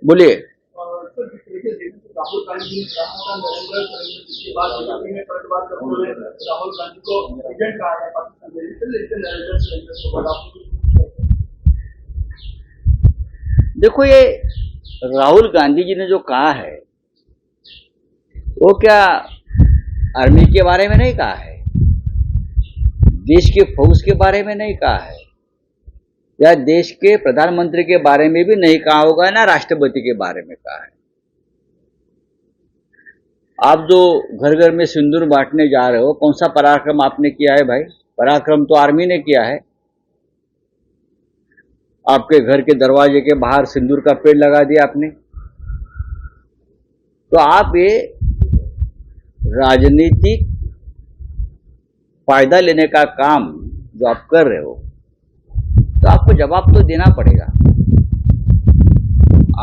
बोलिए। सर, जिस तरीके से राहुल गांधी ने कहा था नरेंद्र जिसके बाद बीजेपी में पलटवार करते हुए राहुल गांधी को एजेंट कहा है पाकिस्तान में, लेकिन नरेंद्र देखो, ये राहुल गांधी जी ने जो कहा है वो क्या आर्मी के बारे में नहीं कहा है, देश के फौज के बारे में नहीं कहा है, या देश के प्रधानमंत्री के बारे में भी नहीं कहा होगा, ना राष्ट्रपति के बारे में कहा है। आप जो घर घर में सिंदूर बांटने जा रहे हो, कौन सा पराक्रम आपने किया है भाई? पराक्रम तो आर्मी ने किया है। आपके घर के दरवाजे के बाहर सिंदूर का पेड़ लगा दिया आपने। तो आप ये राजनीतिक फायदा लेने का काम जो आप कर रहे हो, तो आपको जवाब तो देना पड़ेगा।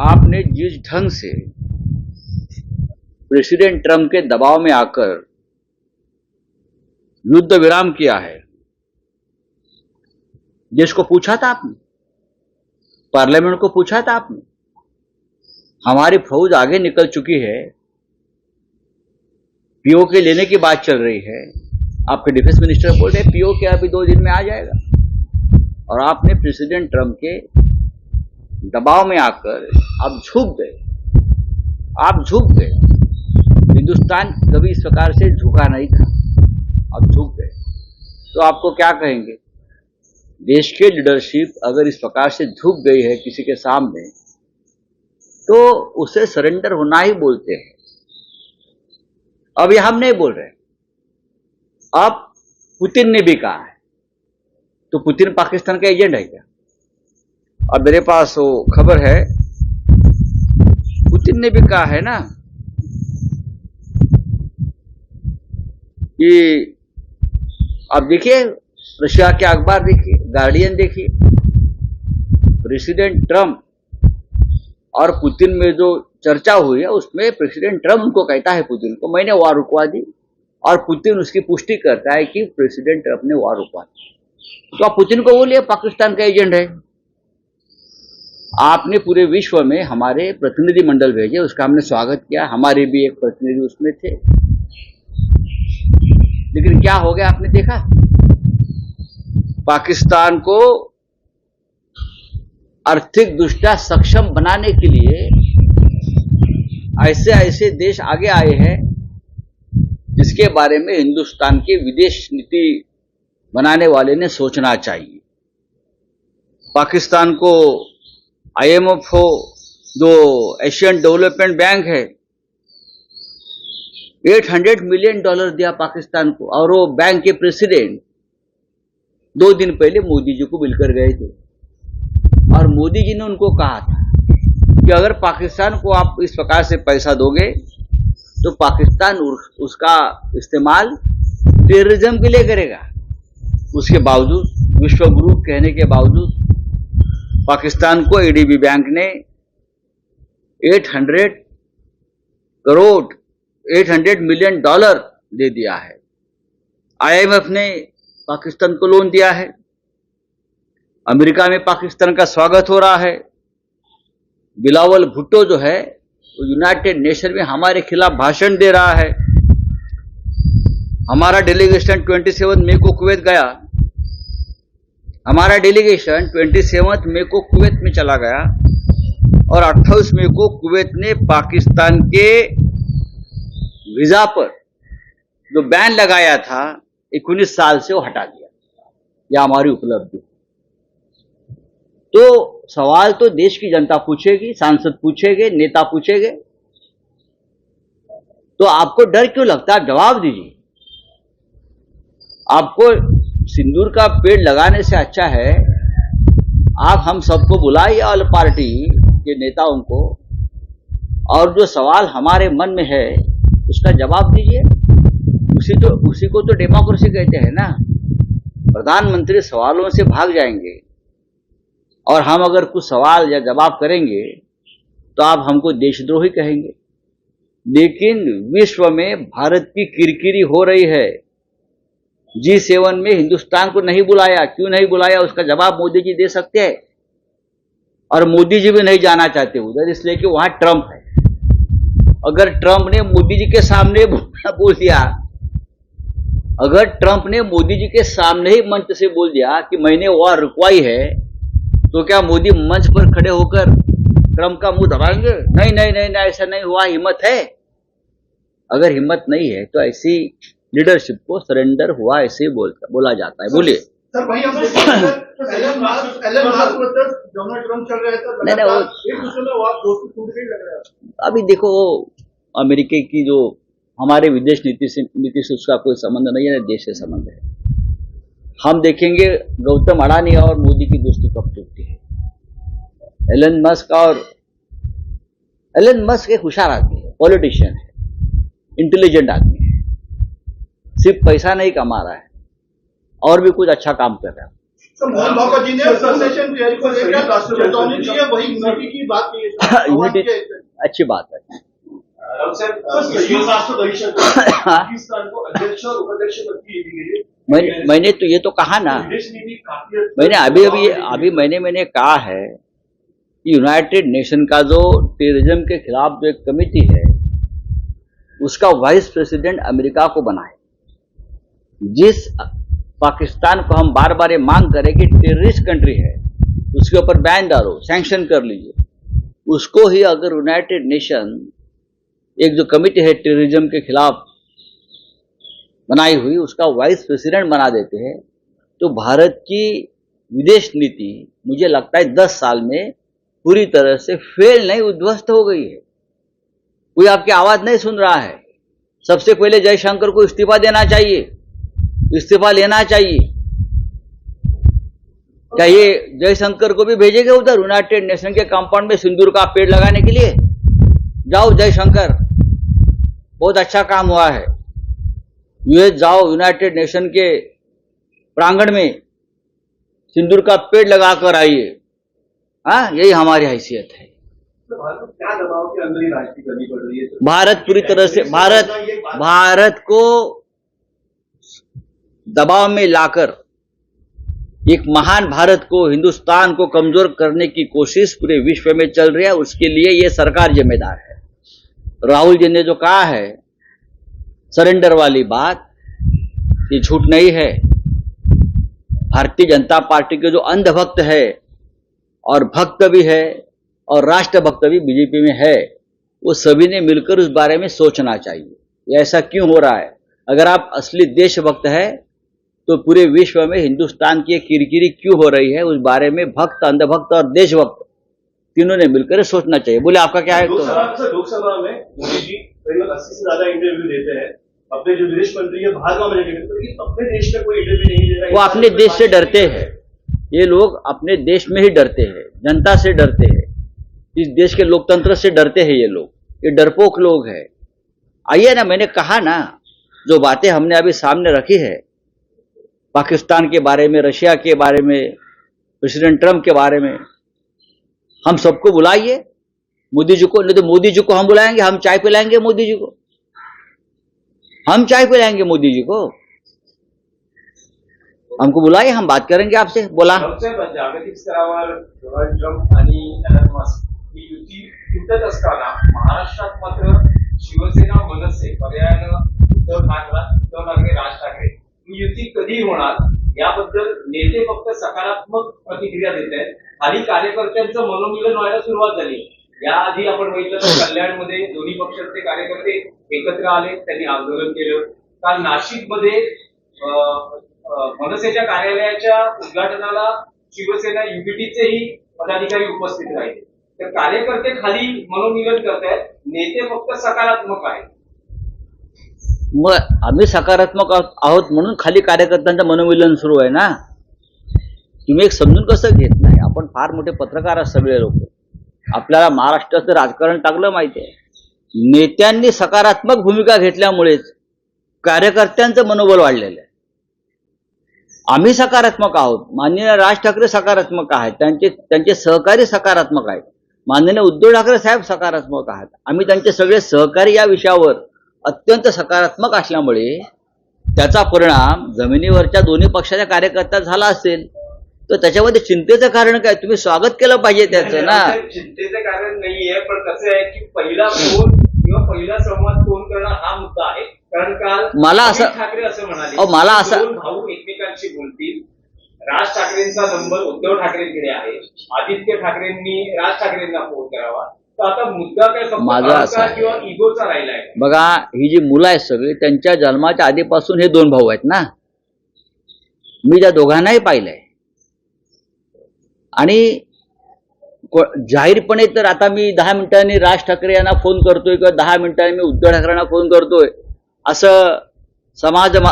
आपने जिस ढंग से प्रेसिडेंट ट्रंप के दबाव में आकर युद्ध विराम किया है, देश को पूछा था आपने, पार्लियामेंट को पूछा था आपने? हमारी फौज आगे निकल चुकी है, पीओके लेने की बात चल रही है, आपके डिफेंस मिनिस्टर बोल रहे हैं पीओके अभी 2 दिन में आ जाएगा, और आपने प्रेसिडेंट ट्रंप के दबाव में आकर आप झुक गए। आप झुक गए। हिंदुस्तान कभी इस प्रकार से झुका नहीं था, आप झुक गए। तो आपको क्या कहेंगे? देश के लीडरशिप अगर इस प्रकार से झुक गई है किसी के सामने, तो उसे सरेंडर होना ही बोलते हैं। अब ये हम नहीं बोल रहे, अब पुतिन ने भी कहा है। तो पुतिन पाकिस्तान का एजेंट है क्या? अब मेरे पास वो खबर है, पुतिन ने भी कहा है ना कि अब देखिए, रशिया के अखबार देखिए, गार्डियन देखिए, प्रेसिडेंट ट्रंप और पुतिन में जो चर्चा हुई है उसमें प्रेसिडेंट ट्रंप उनको कहता है पुतिन को, मैंने वार रुकवा दी, और पुतिन उसकी पुष्टि करता है कि प्रेसिडेंट ट्रंप ने वार रुकवा दी। तो आप पुतिन को बोलिए पाकिस्तान का एजेंट है। आपने पूरे विश्व में हमारे प्रतिनिधि मंडल भेजे, उसका हमने स्वागत किया, हमारे भी एक प्रतिनिधि उसमें थे, लेकिन क्या हो गया आपने देखा? पाकिस्तान को आर्थिक दृष्टया सक्षम बनाने के लिए ऐसे ऐसे देश आगे आए हैं जिसके बारे में हिंदुस्तान के विदेश नीति बनाने वाले ने सोचना चाहिए। पाकिस्तान को IMF हो, जो एशियन डेवलपमेंट बैंक है, $800 मिलियन दिया पाकिस्तान को, और वो बैंक के प्रेसिडेंट 2 दिन पहले मोदी जी को मिलकर गए थे, और मोदी जी ने उनको कहा था कि अगर पाकिस्तान को आप इस प्रकार से पैसा दोगे तो पाकिस्तान उसका इस्तेमाल टेररिज्म के लिए करेगा। उसके बावजूद, विश्व गुरु कहने के बावजूद, पाकिस्तान को ADB बैंक ने 800 मिलियन डॉलर दे दिया है। IMF ने पाकिस्तान को लोन दिया है। अमेरिका में पाकिस्तान का स्वागत हो रहा है। बिलावल भुट्टो जो है वो यूनाइटेड नेशन में हमारे खिलाफ भाषण दे रहा है। हमारा डेलीगेशन 27 मई को कुवैत गया। हमारा डेलीगेशन 27 मई को कुवैत में चला गया, और 28 मई को कुवैत ने पाकिस्तान के वीजा पर जो बैन लगाया था 19 साल से वो हटा दिया। यह हमारी उपलब्धि। तो सवाल तो देश की जनता पूछेगी, सांसद पूछेंगे, नेता पूछेंगे, तो आपको डर क्यों लगता है? आप जवाब दीजिए। आपको सिंदूर का पेड़ लगाने से अच्छा है आप हम सबको बुलाइए, ऑल पार्टी के नेताओं को, और जो सवाल हमारे मन में है उसका जवाब दीजिए। उसी को तो डेमोक्रेसी कहते हैं ना। प्रधानमंत्री सवालों से भाग जाएंगे, और हम अगर कुछ सवाल या जवाब करेंगे तो आप हमको देशद्रोही कहेंगे। लेकिन विश्व में भारत की किरकिरी हो रही है। G7 में हिंदुस्तान को नहीं बुलाया, क्यों नहीं बुलाया उसका जवाब मोदी जी दे सकते हैं। और मोदी जी भी नहीं जाना चाहते उधर, इसलिए कि वहां ट्रंप है। अगर ट्रंप ने मोदी जी के सामने बोल दिया, अगर ट्रंप ने मोदी जी के सामने ही मंच से बोल दिया कि मैंने वॉर रुकवाई है, तो क्या मोदी मंच पर खड़े होकर ट्रंप का मुंह दबाएंगे? नहीं नहीं नहीं नहीं, ऐसा नहीं हुआ, हिम्मत है। अगर हिम्मत नहीं है तो ऐसी लीडरशिप को सरेंडर हुआ ऐसे ही बोला जाता है। बोलिए सर, वही हम Elon Musk versus Donald Trump चल रहे थे, नहीं, वो एक दूसरे में वो दोस्ती टूट गई लग रहा है। अभी देखो, अमेरिका की जो हमारे विदेश नीति से उसका कोई संबंध नहीं है, देश से संबंध है। हम देखेंगे गौतम अडानी और मोदी की दोस्ती कब टूटती है। एलन मस्क एक होशियार आदमी है, पॉलिटिशियन है, इंटेलिजेंट आदमी है, सिर्फ पैसा नहीं कमा रहा है और भी कुछ अच्छा काम कर रहा है। मोहन भागवत जी ने नेशन थियरी को लेकर चेतावनी दी है, वही यूनिटी की बात की है। यूनिटी अच्छी बात है। पाकिस्तान को अध्यक्ष और उपाध्यक्ष पद की दी गई है। मैंने तो ये तो कहा ना, मैंने मैंने कहा है कि यूनाइटेड नेशन का जो टेररिज्म के खिलाफ जो एक कमेटी है, उसका वाइस प्रेसिडेंट अमेरिका को बनाए। जिस पाकिस्तान को हम बार बार ये मांग करें कि टेररिस्ट कंट्री है, उसके ऊपर बैन डालो, सैंक्शन कर लीजिए, उसको ही अगर यूनाइटेड नेशन एक जो कमेटी है टेररिज्म के खिलाफ बनाई हुई, उसका वाइस प्रेसिडेंट बना देते हैं, तो भारत की विदेश नीति मुझे लगता है 10 साल में पूरी तरह से फेल नहीं, उद्ध्वस्त हो गई है। कोई आपकी आवाज नहीं सुन रहा है। सबसे पहले जयशंकर को इस्तीफा देना चाहिए, इस्तीफा लेना चाहिए। क्या ये जयशंकर को भी भेजेंगे उधर यूनाइटेड नेशन के कंपाउंड में सिंदूर का पेड़ लगाने के लिए? जाओ जयशंकर, बहुत अच्छा काम हुआ है। यूएस जाओ, यूनाइटेड नेशन के प्रांगण में सिंदूर का पेड़ लगाकर आइए। हाँ, यही हमारी हैसियत है। भारत को क्या दबाव के अंदर ही राजनीति करनी पड़ रही है? भारत पूरी तरह से भारत को दबाव में लाकर एक महान भारत को, हिंदुस्तान को कमजोर करने की कोशिश पूरे विश्व में चल रही है। उसके लिए ये सरकार जिम्मेदार है। राहुल जी ने जो कहा है सरेंडर वाली बात, ये झूठ नहीं है। भारतीय जनता पार्टी के जो अंधभक्त है और भक्त भी है और राष्ट्रभक्त भी बीजेपी में है, वो सभी ने मिलकर उस बारे में सोचना चाहिए, ये ऐसा क्यों हो रहा है। अगर आप असली देशभक्त है तो पूरे विश्व में हिंदुस्तान की किरकिरी क्यों हो रही है, उस बारे में भक्त, अंधभक्त और देशभक्त तीनों ने मिलकर सोचना चाहिए। बोले आपका क्या है? लोकसभा में मोदी जी करीब 80 से ज्यादा इंटरव्यू देते हैं। अपने जो विदेश मंत्री है बाहर का अपने देश में कोई इंटरव्यू नहीं दे रहा है। वो अपने देश से डरते हैं। ये लोग अपने देश में ही डरते हैं, जनता से डरते हैं, इस देश के लोकतंत्र से डरते हैं। ये लोग, ये डरपोक लोग हैं। आइए ना, मैंने कहा ना, जो बातें हमने अभी सामने रखी है पाकिस्तान के बारे में, रशिया के बारे में, प्रेसिडेंट ट्रंप के बारे में, हम सबको बुलाइए। मोदी जी को, नहीं तो मोदी जी को हम बुलाएंगे, हम चाय पिलाएंगे मोदी जी को, हम चाय पिलाएंगे मोदी जी को। हमको बुलाइए, हम बात करेंगे आपसे। बोला जागतिक स्तरावर डोनाल्ड ट्रम्प आणि एलन मस्क ही युती तुटत असताना महाराष्ट्रात मात्र शिवसेना, मनसे, पर्यायानं उद्धव ठाकरे, राज ठाकरे ही युती कधी होणार याबद्दल नेते फक्त सकारात्मक प्रतिक्रिया देत आहेत। खाली कार्यकर्त्यांचं मनोमिलन व्हायला सुरुवात झाली। याआधी आपण बघितलं तर कल्याणमध्ये दोन्ही पक्षाचे कार्यकर्ते एकत्र आले, त्यांनी आंदोलन केलं। काल नाशिकमध्ये मनसेच्या कार्यालयाच्या उद्घाटनाला शिवसेना युबीटीचेही पदाधिकारी उपस्थित राहिले। तर कार्यकर्ते खाली मनोमिलन करतायत, नेते फक्त सकारात्मक आहेत। मग आम्ही सकारात्मक आहोत म्हणून खाली कार्यकर्त्यांचं मनोमिलन सुरू आहे ना। तुम्ही एक समजून कसं घेत नाही? आपण फार मोठे पत्रकार आहात सगळे लोक, आपल्याला महाराष्ट्राचं राजकारण टाकलं माहिती आहे। नेत्यांनी सकारात्मक भूमिका घेतल्यामुळेच कार्यकर्त्यांचं मनोबल वाढलेलं आहे। आम्ही सकारात्मक आहोत, माननीय राज ठाकरे सकारात्मक आहेत, त्यांचे सहकारी सकारात्मक आहेत, माननीय उद्धव ठाकरे साहेब सकारात्मक आहेत। आम्ही त्यांचे सगळे सहकारी या विषयावर अत्यंत सकारात्मक असल्यामुळे त्याचा परिणाम जमिनीवरच्या दोन्ही पक्षाच्या कार्यकर्त्यात झाला असेल। तर त्याच्यामध्ये चिंतेचं कारण काय? तुम्ही स्वागत केलं पाहिजे त्याचं ना. चिंतेचं कारण नाहीये, पण कसं आहे की पहिला फोन किंवा पहिला संवाद फोन करणं हा मुद्दा आहे. कारण काल मला असं ठाकरे असं म्हणाले, मला असं दोन भाऊ एकमेकांशी बोलतील. राज ठाकरेंचा नंबर उद्धव ठाकरेंकडे आहे, आदित्य ठाकरेंनी राज ठाकरेंना फोन करावा. तर आता मुद्दा काय माझा असा आहे, किंवा इगोचा राहिलाय? बघा, ही जी मुलं आहेत सगळी त्यांच्या जन्माच्या आधीपासून हे दोन भाऊ आहेत ना. मी त्या दोघांनाही पाहिलंय आणि जाहीरपणे तर आता मी 10 मिनिटांनी राज ठाकरे यांना फोन करतोय किंवा 10 मिनिटांनी मी उद्धव ठाकरेंना फोन करतोय असं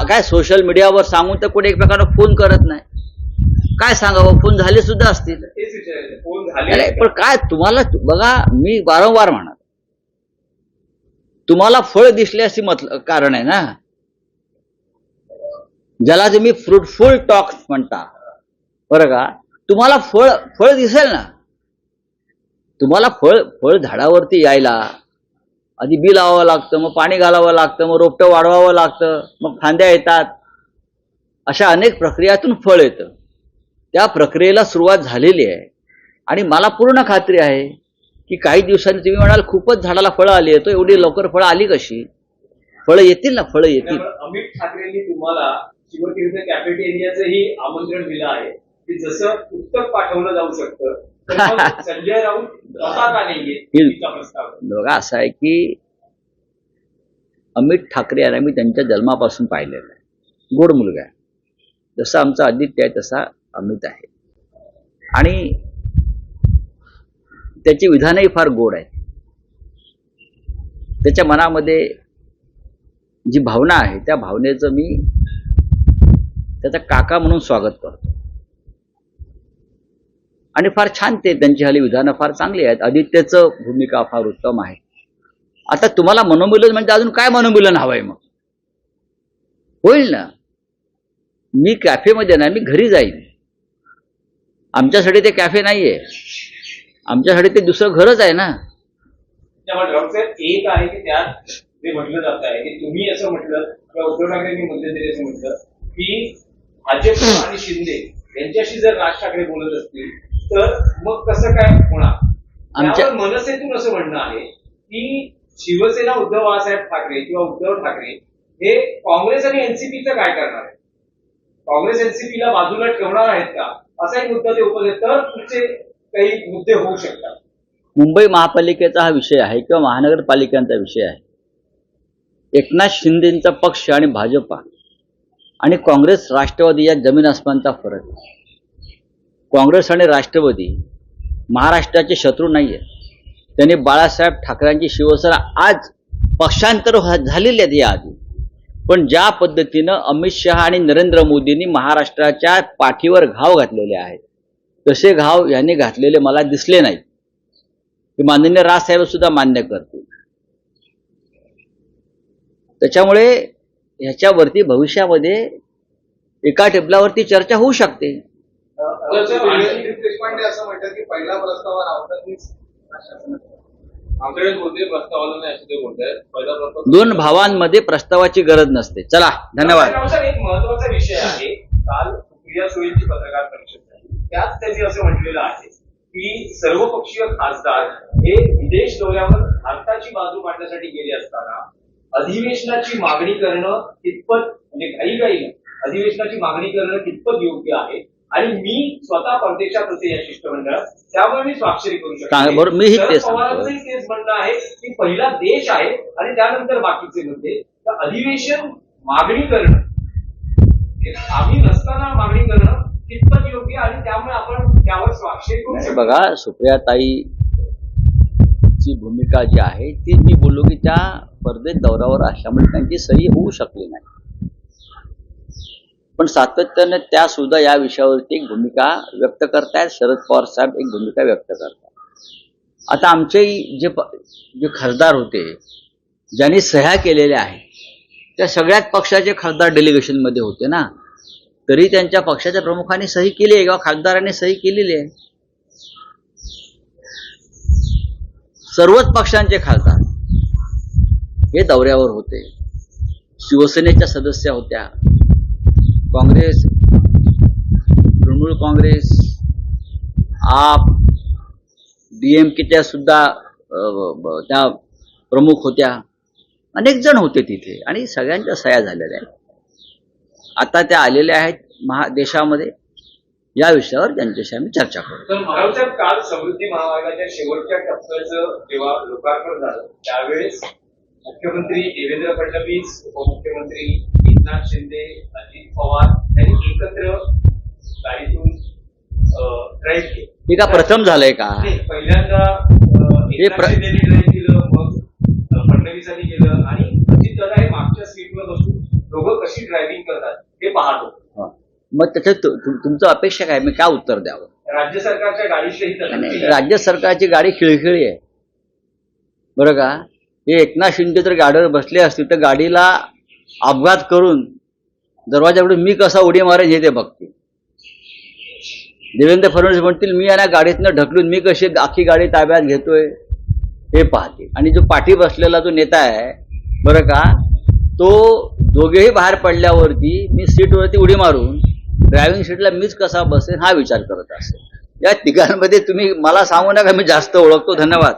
काय सोशल मीडियावर सांगून तर कोणी एकमेकांना फोन करत नाही. काय सांगावं, फोन झाले सुद्धा असतील. फोन अरे पण काय तुम्हाला, बघा मी वारंवार म्हणत, तुम्हाला फळ दिसले असे कारण आहे ना, ज्याला तुम्ही फ्रुटफुल टॉक म्हणता, बरं का. तुम्हाला फळ दिसेल ना. तुम्हाला फळ झाडावरती यायला आधी बी लावावं लागतं, मग पाणी घालावं लागतं, मग रोपटं वाढवावं लागतं, मग फांद्या येतात. अशा अनेक प्रक्रियातून फळ येतं. त्या प्रक्रियेला सुरुवात झालेली आहे आणि मला पूर्ण खात्री आहे की काही दिवसांनी तुम्ही म्हणाल खूपच झाडाला फळं आली आहे, तो एवढी लवकर फळं आली कशी? फळं येतील ना, फळं येतील. अमित ठाकरेंनी तुम्हाला शिवतीर्थ कॅफेटेरियाचंही आमंत्रण दिलं आहे की जसं पुस्तक पाठवलं जाऊ शकतं, संजय राऊत स्वतः का नाहीये प्रस्ताव? बघा, असं आहे की अमित ठाकरे यांना मी त्यांच्या जन्मापासून पाहिलेलं आहे. गोड मुलगा आहे. जसा आमचा आदित्य आहे तसा अमित आहे आणि त्याची विधानही फार गोड आहेत. त्याच्या मनामध्ये जी भावना आहे त्या भावनेचं मी त्याचा काका म्हणून स्वागत करतो आणि फार छान त्यांची हल्ली विधानं फार चांगली आहेत. आदित्यचं भूमिका फार उत्तम आहे. आता तुम्हाला मनोमिलन म्हणजे अजून काय मनोमिलन हवंय? मग होईल ना. मी कॅफेमध्ये नाही, मी घरी जाईन. आमच्यासाठी ते कॅफे नाहीये, आमच्यासाठी ते दुसरं घरच आहे ना. एक आहे की त्यात जे म्हटलं जात आहे की तुम्ही असं म्हटलं किंवा उद्धव ठाकरेंनी मध्यंतरी असं म्हटलं की भाजप आणि शिंदे यांच्याशी जर राज ठाकरे बोलत असतील तर मग कसं काय होणार? आमच्या मनसेतून असं म्हणणं आहे की शिवसेना उद्धव बाळासाहेब ठाकरे किंवा उद्धव ठाकरे हे काँग्रेस आणि एनसीपीचं काय करणार आहे? काँग्रेस एनसीपीला बाजूला ठेवणार आहेत का, असाही मुद्दा ते उपस्थित, तर पुढचे काही मुद्दे होऊ शकतात. मुंबई महापालिकेचा हा विषय आहे किंवा महानगरपालिकांचा विषय आहे. एकनाथ शिंदेचा पक्ष आणि भाजपा आणि काँग्रेस राष्ट्रवादी या जमीन आसमानचा फरक. काँग्रेस आणि राष्ट्रवादी महाराष्ट्राचे शत्रू नाहीये. त्यांनी बाळासाहेब ठाकरेंची शिवसेना आज पक्षांतर झालेली आहेत याआधी, पण ज्या पद्धतीनं अमित शहा आणि नरेंद्र मोदींनी महाराष्ट्राच्या पाठीवर घाव घातलेले आहेत तसे घाव यांनी घातलेले मला दिसले नाहीत. हे माननीय राजसाहेब सुद्धा मान्य करतील. त्याच्यामुळे ह्याच्यावरती भविष्यामध्ये एका टेबलावरती चर्चा होऊ शकते. देशपांडे असं म्हणतात की पहिला प्रस्तावावर आवडत आमच्याकडे बोलते प्रस्तावाला नाही असं ते बोलतात. पहिला प्रस्ताव 2 भावांमध्ये प्रस्तावाची गरज नसते. चला, धन्यवाद. एक महत्वाचा विषय आहे. काल सुप्रिया सुळेंची पत्रकार परिषद झाली, त्यात त्यांनी असं म्हटलेलं आहे की सर्वपक्षीय खासदार हे विदेश दौऱ्यावर भारताची बाजू मांडण्यासाठी गेले असताना अधिवेशनाची मागणी करणं कितपत, म्हणजे घाईघाईनं अधिवेशनाची मागणी करणं कितपत योग्य आहे आणि मी स्वतः परदेशात होते या शिष्टमंडळात, त्यामुळे मी स्वाक्षरी करू शकतो. मीही तेच पवारांचंही तेच म्हणणं आहे की पहिला देश आहे आणि त्यानंतर बाकीचे मुद्दे. तर अधिवेशन मागणी करणं, आम्ही नसताना मागणी करणं कितपत योग्य आणि त्यामुळे आपण त्यावर स्वाक्षरी करू शकतो. बघा, सुप्रियाताई ची भूमिका जी आहे ती मी बोललो की त्या परदेश दौऱ्यावर असल्यामुळे त्यांची सही होऊ शकली नाही, पण सातत्याने त्या सुद्धा या विषयावरती एक भूमिका व्यक्त करतायत. शरद पवार साहेब एक भूमिका व्यक्त करतात. आता आमचे जे खासदार होते ज्यांनी सह्या केलेल्या आहेत त्या सगळ्याच पक्षाचे खासदार डेलिगेशनमध्ये होते ना, तरी त्यांच्या पक्षाच्या प्रमुखांनी सही केली आहे किंवा खासदारांनी सही केलेली आहे. सर्वच पक्षांचे खासदार हे दौऱ्यावर होते. शिवसेनेच्या सदस्य होत्या, काँग्रेस तृणमूल काँग्रेस, आप, DMKच्या सुद्धा त्या प्रमुख होत्या, अनेक जण होते तिथे आणि सगळ्यांच्या सह्या झालेल्या आहेत. आता त्या आलेल्या आहेत देशामध्ये. या विषयावर त्यांच्याशी आम्ही चर्चा करू. तर महाराष्ट्रात काल समृद्धी महामार्गाच्या शेवटच्या टप्प्याचं जेव्हा लोकार्पण झालं त्यावेळेस मुख्यमंत्री देवेंद्र फडणवीस, उपमुख्यमंत्री एकनाथ शिंदे, अजित पवार यांनी एकत्र गाडीतून ड्राईव्ह केलं. हे का प्रथम झालंय का? पहिल्यांदा एकनाथ शिंदेनी ड्राईव्ह केलं, मग फडणवीसांनी केलं आणि अजित दादा हे मागच्या सीटवर बसून दोघं कशी ड्रायव्हिंग करतात हे पाहत होते. मग त्याच्यात तुमचं अपेक्षा काय? मी काय उत्तर द्यावं? राज्य सरकारच्या गाडीशी राज्य सरकारची गाडी खिळखिळी आहे बरं का. हे एकनाथ शिंदे तर गाडीवर बसले असतील तर गाडीला अपघात करून दरवाजाकडून मी कसा उडी मारेन हे ते बघतील. देवेंद्र फडणवीस म्हणतील मी यांना गाडीतनं ढकलून मी कशी आखी गाडी ताब्यात घेतोय हे पाहतील. आणि जो पाठी बसलेला जो नेता आहे बरं का, तो दोघेही बाहेर पडल्यावरती मी सीटवरती उडी मारून ड्रायव्हिंग सीटला मीच कसा बसेन हा विचार करत असेल. या तिघांमध्ये तुम्ही मला सांगू नका, मी जास्त ओळखतो. धन्यवाद.